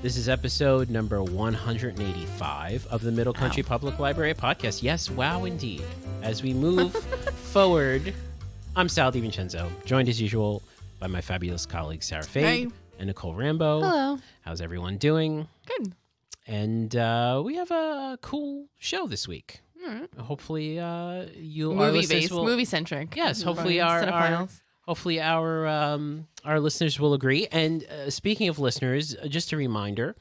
This is episode number 185 of the Middle Country Public Library podcast. Yes, wow, indeed. As we move forward, I'm Sal DiVincenzo, joined as usual by my fabulous colleagues Sara and Nicole Rambo. Hello. How's everyone doing? Good. And we have a cool show this week. All right. Hopefully, Movie-based, movie-centric. Yes, hopefully our listeners will agree. And speaking of listeners, just a reminder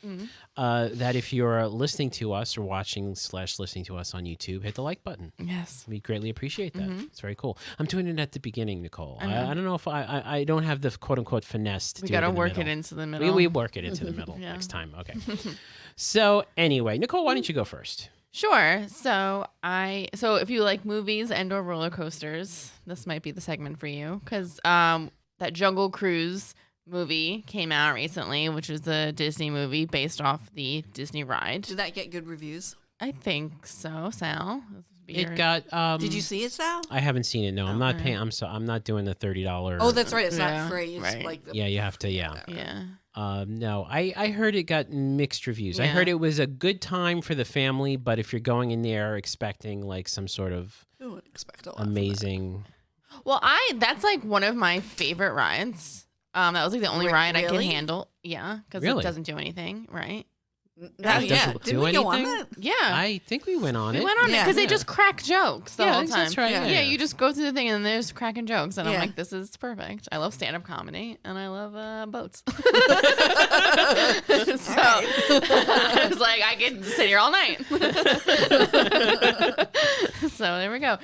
that if you're listening to us or watching/listening to us on YouTube, hit the like button. Yes. We greatly appreciate that. It's very cool. I'm doing it at the beginning, Nicole. I don't know if I don't have the quote-unquote finesse to do it. We got to work middle. it into the middle. We work it into the middle next time. Okay. So anyway, Nicole, why don't you go first? Sure. So if you like movies and or roller coasters, this might be the segment for you because that Jungle Cruise movie came out recently, which is a Disney movie based off the Disney ride. Did that get good reviews? I think so, Sal. It got. Did you see it, Sal? I haven't seen it. No, I'm not paying. I'm not doing the $30. Oh, that's right. It's not free. It's right. like you have to. Yeah. No, I heard it got mixed reviews. I heard it was a good time for the family, but if you're going in there expecting like some sort of amazing. Well, that's like one of my favorite rides. That was like the only ride I can handle. Yeah, because it doesn't do anything, right? Didn't we go on that? Yeah. I think we went on it. We went on it because they just crack jokes the whole time. That's right. Yeah, you just go through the thing and there's cracking jokes. And I'm like, this is perfect. I love stand-up comedy and I love boats. So I was like, I can sit here all night. So there we go.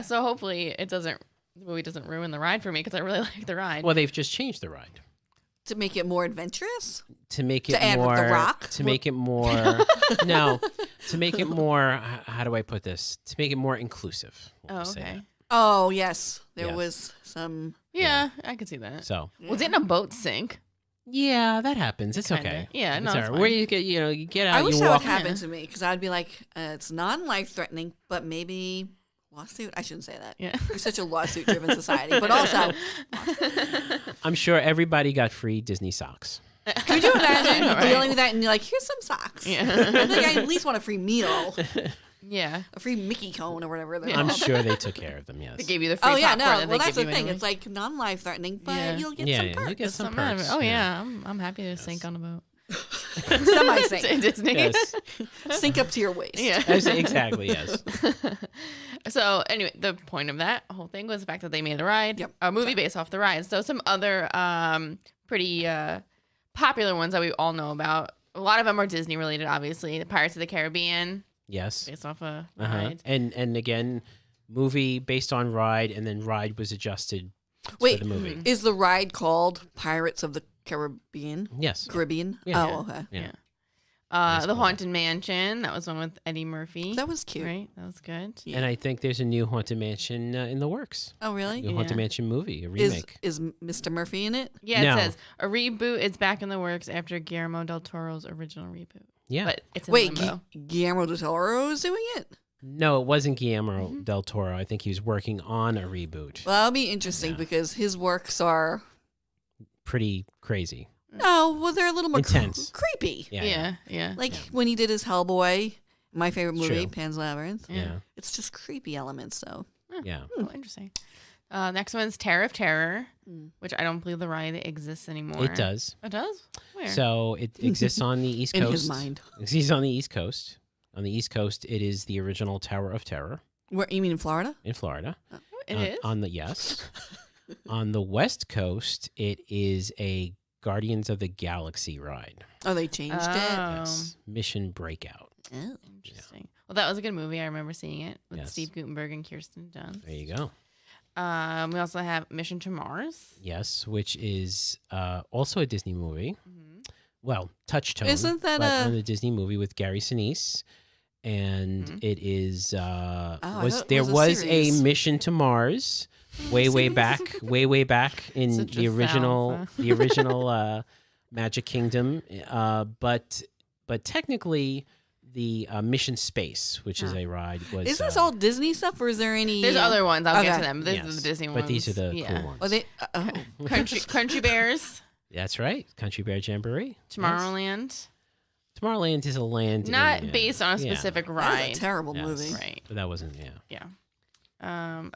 So hopefully the movie doesn't ruin the ride for me because I really like the ride. Well, they've just changed the ride. To make it more adventurous? To make it add more, with the rock? To make it more, no, to make it more, how do I put this? To make it more inclusive. Okay. Oh, yes. There was some. Yeah, I could see that. So. Was it in a boat sink? Yeah, that happens. It's Kinda. okay. Yeah, it's no, all it's right. fine. Where you get out, I wish you that walk. would happen to me because I'd be like, it's non-life-threatening, but maybe lawsuit? I shouldn't say that. Yeah. We're such a lawsuit-driven society, but also. I'm sure everybody got free Disney socks. Could you imagine dealing with that and you're like, here's some socks. Yeah. I think I at least want a free meal. Yeah. A free Mickey cone or whatever. I'm sure they took care of them, yes. They gave you the free popcorn that they that's give the you thing. anyway. It's like non-life-threatening, but you'll get some perks. You'll get some out of perks. it. Oh, yeah. I'm happy to sink on a boat. Semi-sink. To Disney. Yes. Sink up to your waist. Yeah. Exactly, yes. So anyway, the point of that whole thing was the fact that they made a ride, a movie based off the ride. So some other pretty popular ones that we all know about. A lot of them are Disney related, obviously. The Pirates of the Caribbean. Yes. Based off a ride. And again, movie based on ride, and then ride was adjusted Wait, for the movie. Is the ride called Pirates of the Caribbean? Yes. Caribbean? Yeah. Oh, okay. Yeah. The Haunted Mansion. That was one with Eddie Murphy. That was cute. Right? That was good. Yeah. And I think there's a new Haunted Mansion in the works. Oh, really? New Haunted Mansion movie, a remake. Is Mr. Murphy in it? Yeah, it No. says a reboot is back in the works after Guillermo del Toro's original reboot. Yeah. But it's in Wait, limbo. Guillermo del Toro is doing it? No, it wasn't Guillermo del Toro. I think he was working on a reboot. Well, that'll be interesting because his works are... Pretty crazy. Oh, well, they're a little more Intense. creepy. Yeah. Like when he did his Hellboy, my favorite movie, True. Pan's Labyrinth. Yeah. It's just creepy elements, though. Yeah. Oh, interesting. Next one's Tower of Terror, which I don't believe the ride exists anymore. It does. It does? Where? So it exists on the East Coast. In his mind. It exists on the East Coast. On the East Coast, it is the original Tower of Terror Where, you mean in Florida? in Florida. It is? On the yes. On the West Coast, it is a Guardians of the Galaxy ride. Oh, they changed it? Yes. Mission Breakout. Oh. Interesting. Well, that was a good movie. I remember seeing it with Yes. Steve Guttenberg and Kirsten Dunst. There you go. We also have Mission to Mars. Yes, which is also a Disney movie. Well, Touchstone. Isn't that but on the Disney movie with Gary Sinise. And it is thought it there was a was a series. Mission to Mars way back in Such the a original South, Magic Kingdom, but technically the Mission Space, which is a ride, was. Is this all Disney stuff, or is there any? There's other ones. I'll get Okay. to them. This Yes, is the Disney ones. but these are the cool ones. Oh, they. Country Bears, That's right, Country Bear Jamboree. Tomorrowland. Tomorrowland is a land. Not based on a specific That ride. was a terrible Yes. movie. Right. But that wasn't, Yeah.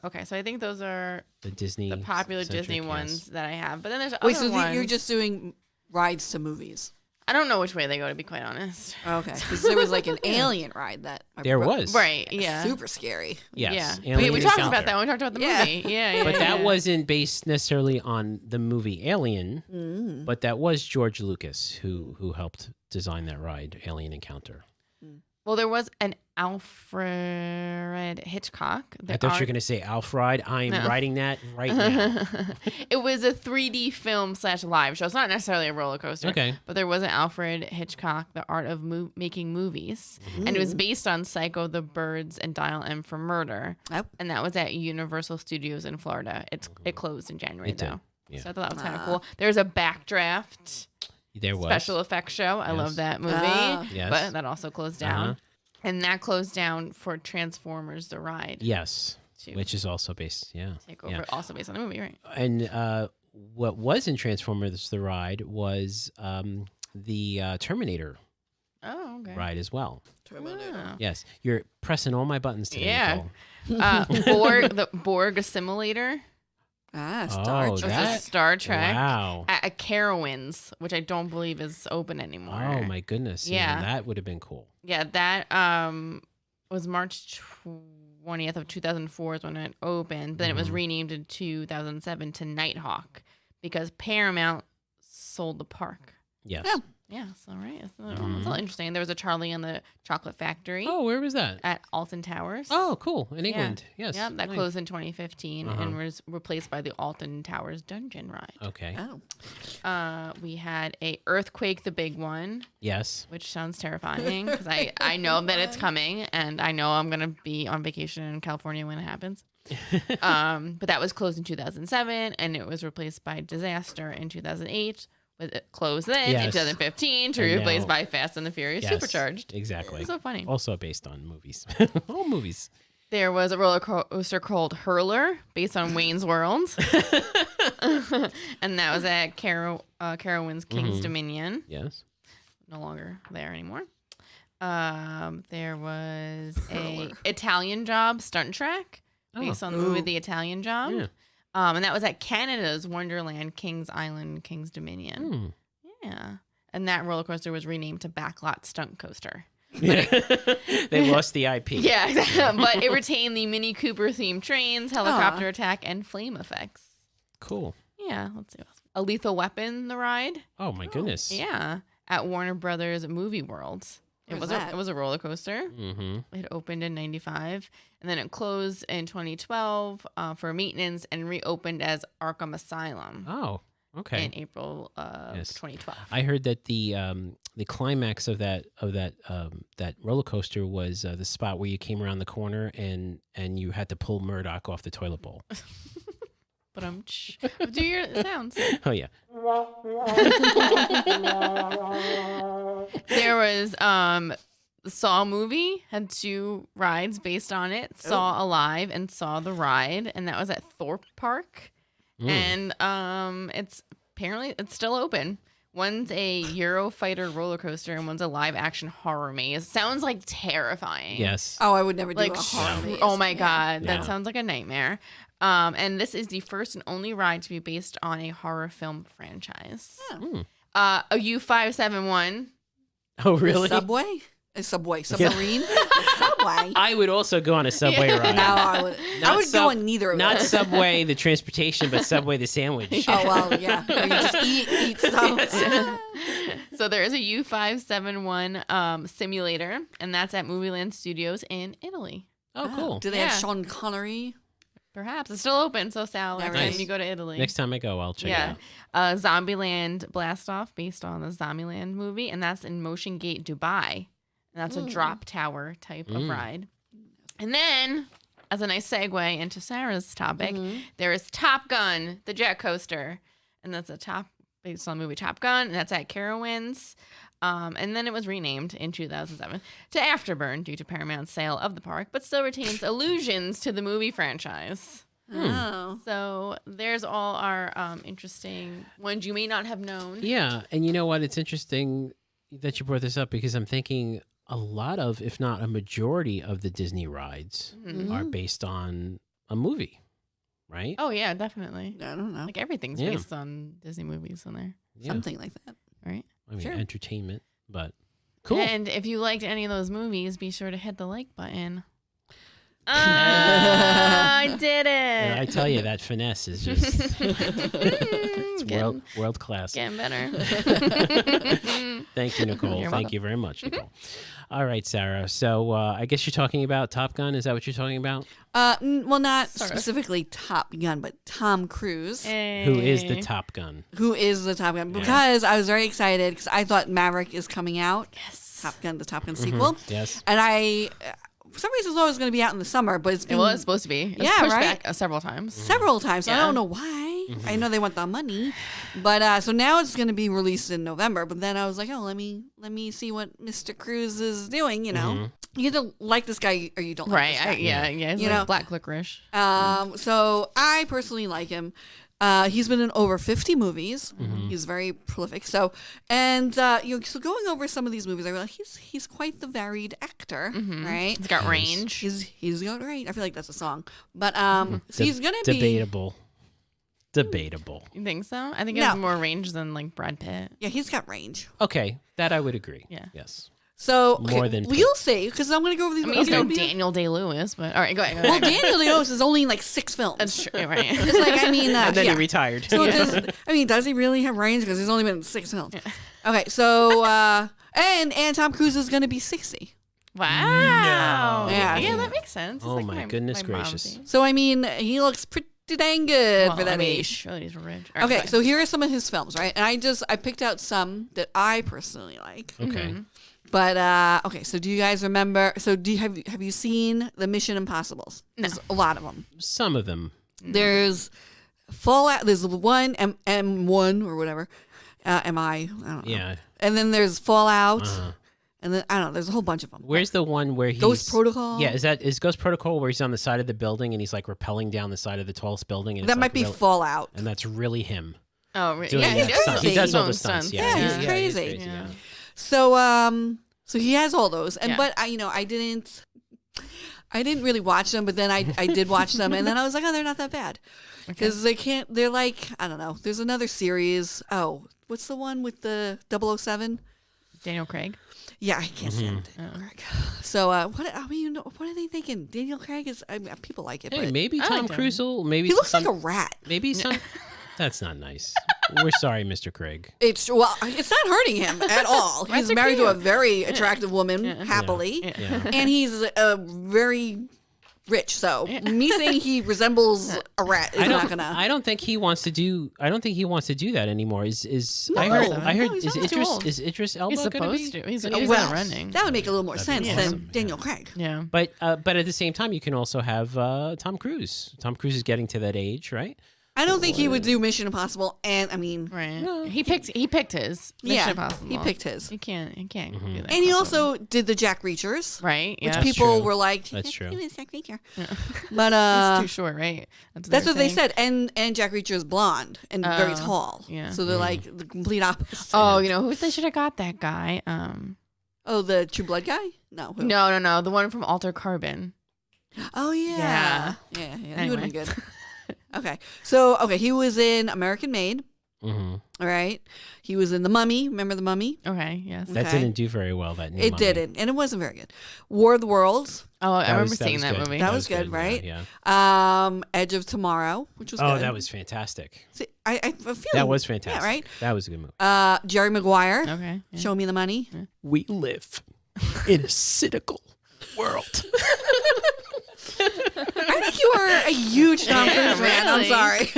Okay, so I think those are the Disney. the popular centric, Disney yes. ones that I have. But then there's Wait, other so ones. you're just doing rides to movies? I don't know which way they go, to be quite honest. Okay, because there was like an alien ride that There was. Right, yeah. super scary. Yes. Yeah. Alien We talked Encounter. about that when we talked about the Yeah. movie. Yeah. But that yeah. wasn't based necessarily on the movie Alien, Mm. but that was George Lucas who helped design that ride, Alien Encounter. Well, there was an Alfred Hitchcock. I thought you were going to say Alfred. I'm No. writing that right now. It was a 3D film / live show. It's not necessarily a roller coaster. Okay. But there was an Alfred Hitchcock, The Art of Making Movies. And it was based on Psycho, The Birds, and Dial M for Murder. Yep. And that was at Universal Studios in Florida. It closed in January, It did, though. yeah. So I thought that was kind of cool. There's a Backdraft There was. special effects show. I Yes. love that movie. Yes. But that also closed down. Uh-huh. And that closed down for Transformers The Ride. Yes. To Which is also based, take over, also based on the movie, right? And what was in Transformers the ride was the Terminator Oh, okay. ride as well. Oh. Yes. You're pressing all my buttons today, Yeah. Nicole. The Borg Assimilator. Star Oh, Trek. Which that- is Star Trek. Wow. At Carowinds, which I don't believe is open anymore. Oh, my goodness. Yeah. That would have been cool. Yeah, that was March 20th of 2004 is when it opened. Then it was renamed in 2007 to Nighthawk because Paramount sold the park. Yes. Yeah. Yeah, so right. It's all interesting. There was a Charlie and the Chocolate Factory Oh, where was that? at Alton Towers. Oh, cool. In England. Yes. Yeah, that Nice. closed in 2015 Uh-huh. and was replaced by the Alton Towers Dungeon Ride. Okay. Oh. We had a Earthquake, the big one, Yes. which sounds terrifying because I know that it's coming and I know I'm gonna be on vacation in California when it happens. But that was closed in 2007 and it was replaced by Disaster in 2008. With it closed then in Yes. 2015 to be And replaced now- by Fast and the Furious Yes, Supercharged. Exactly. It's so funny. Also based on movies. All movies. There was a roller coaster called Hurler, based on Wayne's World, and that was at Carowinds King's Dominion. Yes. No longer there anymore. There was a Italian Job stunt track based on the movie Ooh. The Italian Job, Yeah. and that was at Canada's Wonderland King's Island King's Dominion. Hmm. Yeah, and that roller coaster was renamed to Backlot Stunt Coaster. They lost the IP. Yeah, exactly. But it retained the Mini Cooper themed trains, helicopter attack, and flame effects. Cool. Yeah, let's see what else. A Lethal Weapon, the ride. Oh my goodness. Yeah, at Warner Brothers Movie World. It Where's was that? it was a roller coaster. Mm-hmm. It opened in '95, and then it closed in 2012 for maintenance and reopened as Arkham Asylum Oh, okay. in April of Yes. 2012. I heard that the climax of that roller coaster was the spot where you came around the corner and you had to pull Murdoch off the toilet bowl. But do your sounds. Oh yeah. There was the Saw movie had 2 rides based on it. Saw Alive and Saw the Ride, and that was at Thorpe Park. And it's apparently it's still open. One's a Eurofighter roller coaster and one's a live action horror maze. Sounds like terrifying. Yes. Oh, I would never do Like, a horror maze. oh my God, Yeah. that sounds like a nightmare. And this is the first and only ride to be based on a horror film franchise. Yeah. A U571. Oh really? Subway? A subway. Submarine? Subway. I would also go on a Subway ride. No, I would. Not I would sub- go on neither of Not those. Subway the transportation, but Subway the sandwich. Oh well, yeah. Or you just eat stuff. So there is a U571 simulator, and that's at Movieland Studios in Italy. Oh, cool. Do they Yeah. have Sean Connery? Perhaps it's still open. So Sal, next Nice. time you go to Italy, Next time I go, I'll check it out. Zombieland Blast Off, based on the Zombieland movie, and that's in Motion Gate, Dubai, and that's a drop tower type of ride. And then, as a nice segue into Sarah's topic, there is Top Gun, the jet coaster, and that's based on the movie Top Gun, and that's at Carowinds. And then it was renamed in 2007 to Afterburn due to Paramount's sale of the park, but still retains allusions to the movie franchise. Oh. So there's all our interesting ones you may not have known. Yeah, and you know what? It's interesting. that you brought this up because I'm thinking a lot of, if not a majority of the Disney rides Mhm. are based on a movie, right? Oh yeah, definitely. I don't know. Like everything's Yeah. based on Disney movies in there, Yeah. Something like that. right? I mean, Sure. entertainment, but cool. And if you liked any of those movies, be sure to hit the like button. I did And I it. tell you, that finesse is just it's world class. Getting better. Thank you, Nicole. You're Thank welcome. you very much, Nicole. All right, Sarah. So I guess you're talking about Top Gun. Is that what you're talking about? Well, not Sort of. specifically Top Gun, but Tom Cruise, Who is the Hey. Top Gun? who is the Top Gun. Yeah. Because I was very excited because I thought Maverick is coming out. Yes. Top Gun, the Top Gun sequel. Yes. And I, for some reason, thought it was going to be out in the summer, but it's been Well, it's supposed to be. It was Yeah, pushed right? back several times. several times. So I Yeah. don't know why. I know they want the money, but so now it's going to be released in November. But then I was like, oh, let me see what Mr. Cruise is doing. You know, you either like this guy or you don't. Right. Like this guy. Yeah. It's You like know, black licorice. So I personally like him. He's been in over 50 movies. He's very prolific. So, and so going over some of these movies, I realize he's quite the varied actor, right? It's got Nice. range. He's got range. I feel like that's a song, but so he's gonna be Debatable. You think so? I think it No. has more range than like Brad Pitt. yeah, he's got range. Okay, that I would agree. Yeah. Yes. So More than we'll see because I'm gonna go over these. I mean, he's no okay. Daniel Day-Lewis, but all right, go ahead. Well, Daniel Day-Lewis is only in like 6 films. That's true, right? It's like I mean, And then yeah. he retired. So does he really have range? Because he's only been in 6 films. Okay, so and Tom Cruise is gonna be 60. Wow. No. Yeah. that makes sense. It's Oh like my goodness gracious. mom's age. So I mean, he looks pretty dang good Well, for that I mean, age. surely he's rich. All right, Okay, go so here are some of his films, right? And I picked out some that I personally like. Okay. But okay, so do you guys remember? So have you seen the Mission Impossibles? No. There's a lot of them. Some of them. There's Fallout. There's one M1 or whatever. MI. I don't know. Yeah. And then there's Fallout. Uh-huh. And then I don't know. There's a whole bunch of them. Where's the one where he's Ghost Protocol? Yeah, is Ghost Protocol where he's on the side of the building and he's like rappelling down the side of the tallest building? And That it's might like be really- Fallout. and that's really him. Oh, right. Doing Yeah, he's that does stunt. crazy. He does all his the own stunts. Yeah, he's he's crazy. yeah. So he has all those, and Yeah. but I didn't really watch them, but then I did watch them, and then I was like, oh, they're not that bad because they're like I don't know. There's another series. Oh, what's the one with the 007? Daniel Craig. Yeah, I can't stand Daniel Craig. So what are they thinking? Daniel Craig is people like it, Hey, but maybe I Tom like him. Cruise will. Maybe he looks some, like a rat. Maybe some. That's not nice. We're sorry, Mr. Craig. It's not hurting him at all. He's Rats are married to a cute. very attractive woman, Yeah. happily. Yeah. And he's very rich. So me saying he resembles a rat is not gonna. I don't think he wants to do. I don't think he wants to do that anymore. Is No. I heard? No, I heard. he's is not too old. Idris Elba He's gonna be? supposed to. He's well, running. that would make a little more That'd be sense awesome, than yeah. Daniel Craig. Yeah. But at the same time, you can also have Tom Cruise. Tom Cruise is getting to that age, right? I don't think he would do Mission Impossible, and I mean, Right. No. He picked his. Mission yeah, Impossible. he picked his, You can't do that. and he crossover. also did the Jack Reachers, Right. which Yeah. people true. were like, That's true. He was Jack Reacher, Yeah. but He's too short, right? that's what they saying. said. And Jack Reacher is blonde and very Oh, tall. yeah. So they're like the complete opposite. Oh, you know who they should have got that guy? Oh, the True Blood guy? No. Who? No, the one from Alter Carbon. Oh yeah. Yeah. Yeah. He would have Anyway. been good. Okay. So he was in American Made. Mm-hmm. All right. He was in The Mummy. Remember The Mummy? Okay. Yes. Okay. That didn't do very well. That new It Mummy. didn't, and it wasn't very good. War of the Worlds. Oh, I remember was- seeing was that good. movie. That was good, right? Yeah. Edge of Tomorrow, which was Oh, good. that was fantastic. See, I feel That was fantastic. Yeah, right. That was a good movie. Jerry Maguire. Okay. Yeah. Show Me the Money. We live in a cynical world. I think you are a huge Tom Yeah, Cruise fan. I'm really. sorry.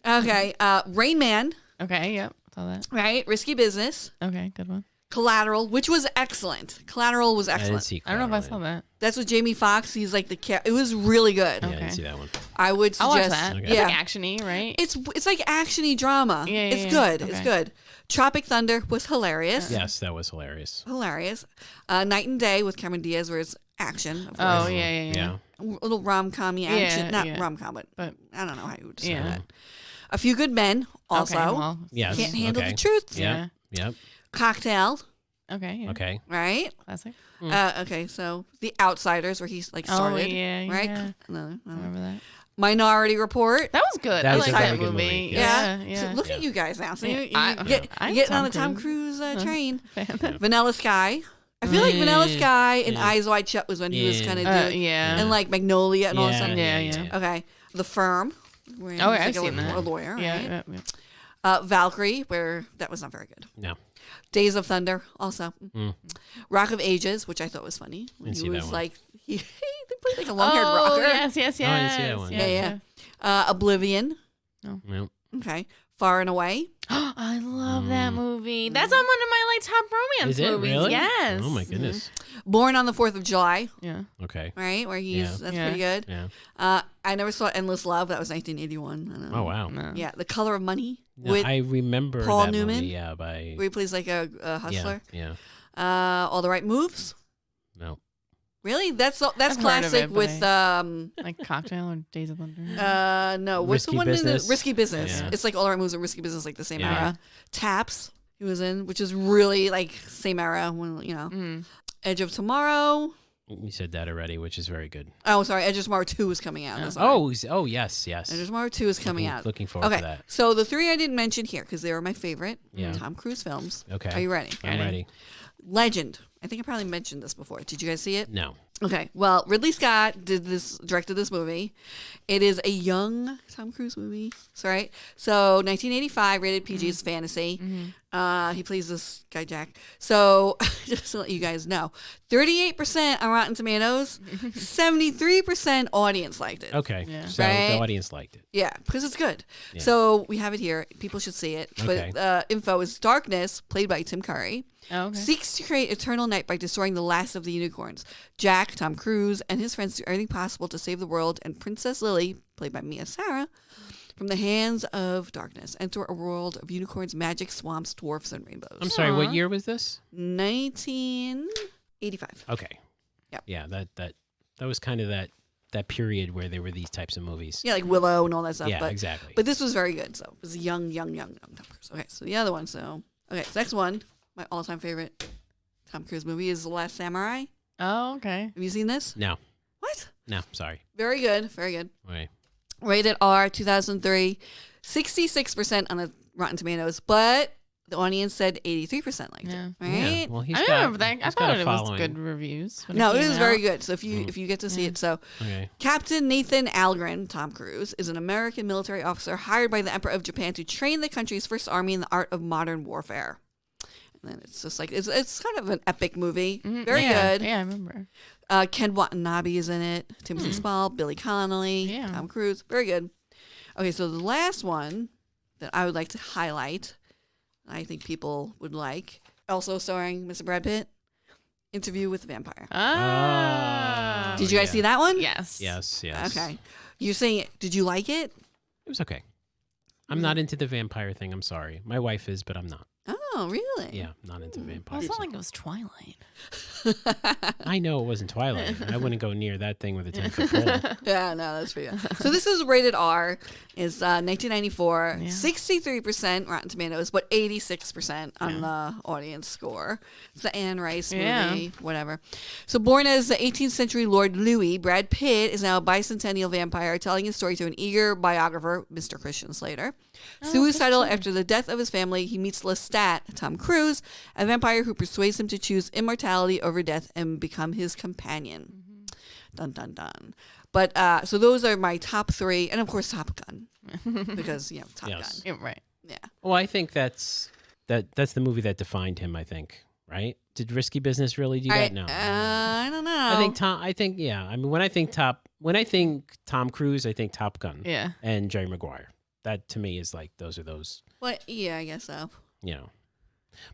Okay. Rain Man. Okay. Yep. Saw that. Right. Risky Business. Okay. Good one. Collateral, which was excellent. Collateral was I didn't excellent. see. I don't know if I Collateral. saw that. That's with Jamie Foxx. He's like it was really good. Yeah, I Okay. didn't see that one. I would I'll watch suggest. that. Okay. It's Yeah. like actiony, right? It's like actiony drama. Yeah, it's yeah, good. yeah. It's Okay. good. Tropic Thunder was hilarious. Yes, that was hilarious. Hilarious. Night and Day with Cameron Diaz, where it's action. Of Oh course. yeah. A little rom-com-y action. Yeah, Not yeah. rom-com, but But I don't know how you would describe yeah. that. A Few Good Men, also. Okay, well, Yes. Can't handle okay. the truth. Yeah. Yep. Cocktail, Okay. Yeah. Okay. right? Classic. Okay, so The Outsiders, where he's like started, yeah, right? yeah. No. Remember that? Minority Report. That was good. That I was like a very that good movie. movie, Yeah. Yeah. So look at you guys now. So Yeah. you're I'm getting on Tom the Tom Cruise. Cruise train. Fan. Vanilla Sky. I feel like Vanilla Sky and Yeah. Eyes Wide Shut was when he was kind of doing, Yeah. and like Magnolia and all that stuff. Yeah. Okay, The Firm. Where he's Oh, like I've a, seen that. a lawyer. Yeah. Right? Yeah. Valkyrie, where that was not very good. No. Days of Thunder, also. Mm. Rock of Ages, which I thought was funny. Didn't He see that was one. like he played like a long-haired rocker. Yes. Oh, I didn't see that one. Yeah. Oblivion. No. Okay. Far and Away. I love that movie. That's on one of my like top romance Is it movies. really? Yes. Oh my goodness. Born on the 4th of July. Yeah. Okay. Right, where Yeah. that's Yeah. pretty good. Yeah. I never saw Endless Love. That was 1981. I don't know. Oh wow. No. Yeah, The Color of Money No, with I remember Paul that Newman? movie. Yeah. By. where he plays like a hustler. Yeah. All the Right Moves. No. Really? That's I've heard of classic it, but with Like Cocktail or Days of Thunder. no, what's Risky the one Business? in the Risky Business? Yeah. It's like All the Right Moves and Risky Business, like the same Yeah. era. Taps he was in, which is really like same era when Edge of Tomorrow. You said that already, which is very good. Oh, sorry, Edge of Tomorrow 2 is coming out. That's Oh, yes. Edge of Tomorrow 2 is coming out. Looking forward Okay, to that. so the three I didn't mention here because they were my favorite Yeah. Tom Cruise films. Okay. Are you ready? I'm ready. Legend. I think I probably mentioned this before. Did you guys see it? No. Okay. Well, Ridley Scott directed this movie. It is a young Tom Cruise movie. That's right. So 1985, rated PG, is fantasy. He plays this guy Jack. So just to let you guys know, 38% on Rotten Tomatoes, 73% audience liked it. Okay. Yeah. So Right? the audience liked it. Yeah, because it's good. Yeah. So we have it here. People should see it. Okay. But info is Darkness, played by Tim Curry. Oh, okay. Seeks to create eternal night by destroying the last of the unicorns. Jack, Tom Cruise, and his friends do everything possible to save the world and Princess Lily, played by Sara, from the hands of darkness. Enter a world of unicorns, magic, swamps, dwarfs, and rainbows. I'm sorry. What year was this? 1985. Okay. Yep. Yeah. That was kind of that period where there were these types of movies. Yeah, like Willow and all that stuff. Yeah, but, exactly. But this was very good. So it was young Tom Cruise. Okay, so the other one. So next one, my all-time favorite Tom Cruise movie is The Last Samurai. Oh, okay. Have you seen this? No. What? No. Sorry. Very good. Very good. Okay. Rated R, 2003, 66% on the Rotten Tomatoes, but the audience said 83% liked Yeah. it. Yeah. Right? Well, he's I got. remember that. I he's got thought a it was following. good reviews. when No, it came is very out. good. So if you get to see it, so Okay. Captain Nathan Algren, Tom Cruise, is an American military officer hired by the Emperor of Japan to train the country's first army in the art of modern warfare. And then it's just like it's kind of an epic movie. Very Yeah. good. Yeah, I remember. Ken Watanabe is in it. Timothy Spall, Billy Connolly, Yeah. Tom Cruise. Very good. Okay, so the last one that I would like to highlight, I think people would like, also starring Mr. Brad Pitt, Interview with the Vampire. Ah. Did you guys yeah. see that one? Yes. Oh, Yes. Okay. You're saying it. Did you like it? It was okay. I'm not into the vampire thing. I'm sorry. My wife is, but I'm not. Oh, really? Yeah, not into Well, vampires. it's not like it was Twilight. I know it wasn't Twilight. I wouldn't go near that thing with a 10-foot pole. Yeah, no, that's for you. So this is rated R. Is 1994, Yeah. 63% Rotten Tomatoes, but 86% on the audience score. It's the Anne Rice movie, whatever. So born as the 18th century Lord Louis, Brad Pitt is now a bicentennial vampire telling his story to an eager biographer, Mr. Christian Slater. Suicidal after the death of his family, he meets Lestat, Tom Cruise, a vampire who persuades him to choose immortality over death and become his companion. Dun dun dun. But so those are my top three, and of course Top Gun, because Top Yes. Gun. Yeah, right. Yeah. Well, I think that's the movie that defined him. I think, right? Did Risky Business really do that? No. I don't know. I think yeah. I mean, when I think Tom Cruise, I think Top Gun. Yeah. And Jerry Maguire. That to me is like those are those. Well, yeah, I guess so.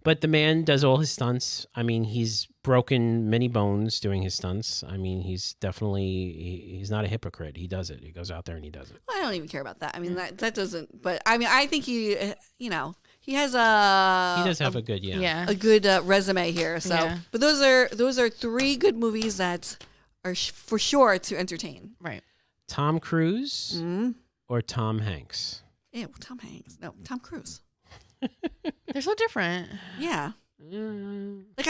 But the man does all his stunts. I mean, he's broken many bones doing his stunts. I mean, he's definitely he's not a hypocrite. He does it. He goes out there and he does it. Well, I don't even care about that. I mean, that doesn't. But I mean, I think he has a. He does have a good a good resume here. So, Yeah. but those are three good movies that are for sure to entertain. Right. Tom Cruise Mm-hmm. or Tom Hanks. Ew, Tom Hanks. No, Tom Cruise. They're so different. Yeah. Like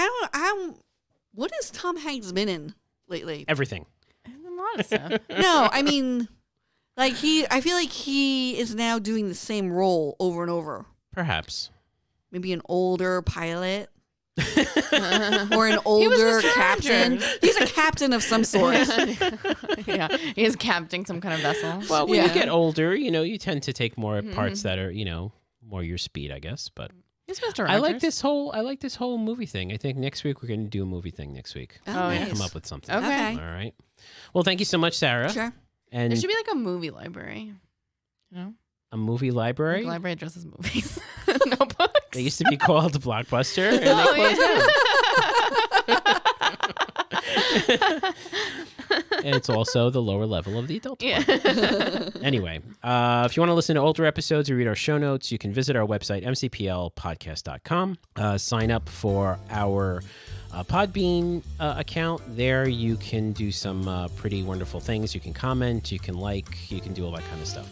what has Tom Hanks been in lately? Everything. A lot of stuff. No, I mean, like I feel like he is now doing the same role over and over. Perhaps. Maybe an older pilot. Or an older captain. He's a captain of some sort. Yeah, he is captaining some kind of vessel. Well, when you get older, you tend to take more parts that are, more your speed, I guess. But He's Mr. Rogers. I like this whole movie thing. I think next week we're going to do a movie thing next week. Oh, nice. nice. Come up with something. Okay. All right. Well, thank you so much, Sarah. Sure. And There should be like a movie library. a movie library. Like a library addresses movies. Notebooks. They used to be called Blockbuster, and they closed down. And it's also the lower level of the adult department. Anyway, if you want to listen to older episodes or read our show notes, you can visit our website, mcplpodcast.com. Sign up for our Podbean account. There you can do some pretty wonderful things. You can comment, you can you can do all that kind of stuff.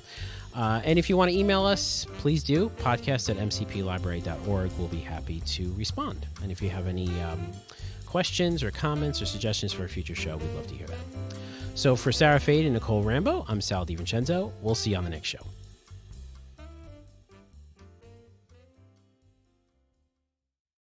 And if you want to email us, please do. podcast@mcplibrary.org. We'll be happy to respond. And if you have any questions or comments or suggestions for a future show, we'd love to hear that. So for Sarah Fade and Nicole Rambo, I'm Sal DiVincenzo. We'll see you on the next show.